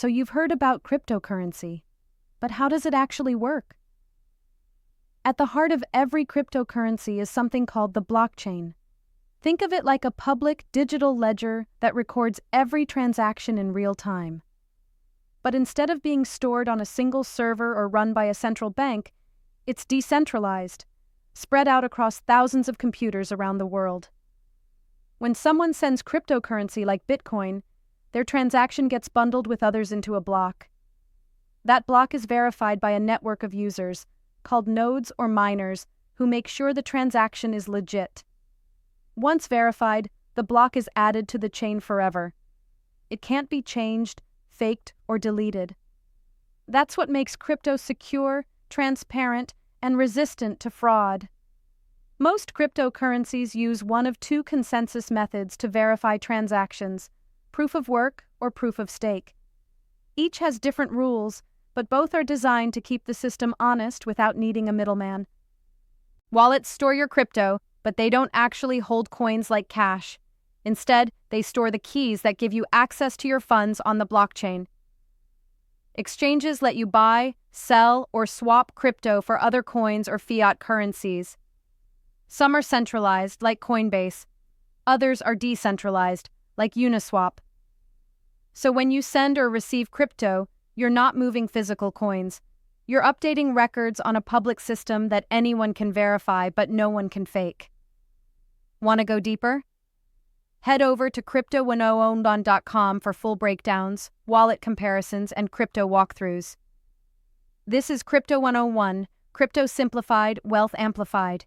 So you've heard about cryptocurrency, but how does it actually work? At the heart of every cryptocurrency is something called the blockchain. Think of it like a public digital ledger that records every transaction in real time. But instead of being stored on a single server or run by a central bank, it's decentralized, spread out across thousands of computers around the world. When someone sends cryptocurrency like Bitcoin, their transaction gets bundled with others into a block. That block is verified by a network of users, called nodes or miners, who make sure the transaction is legit. Once verified, the block is added to the chain forever. It can't be changed, faked, or deleted. That's what makes crypto secure, transparent, and resistant to fraud. Most cryptocurrencies use one of two consensus methods to verify transactions: proof of work or proof of stake. Each has different rules, but both are designed to keep the system honest without needing a middleman. Wallets store your crypto, but they don't actually hold coins like cash. Instead, they store the keys that give you access to your funds on the blockchain. Exchanges let you buy, sell, or swap crypto for other coins or fiat currencies. Some are centralized, like Coinbase. Others are decentralized, like Uniswap. So when you send or receive crypto, you're not moving physical coins. You're updating records on a public system that anyone can verify but no one can fake. Want to go deeper? Head over to crypto101.com for full breakdowns, wallet comparisons, and crypto walkthroughs. This is Crypto 101, Crypto Simplified, Wealth Amplified.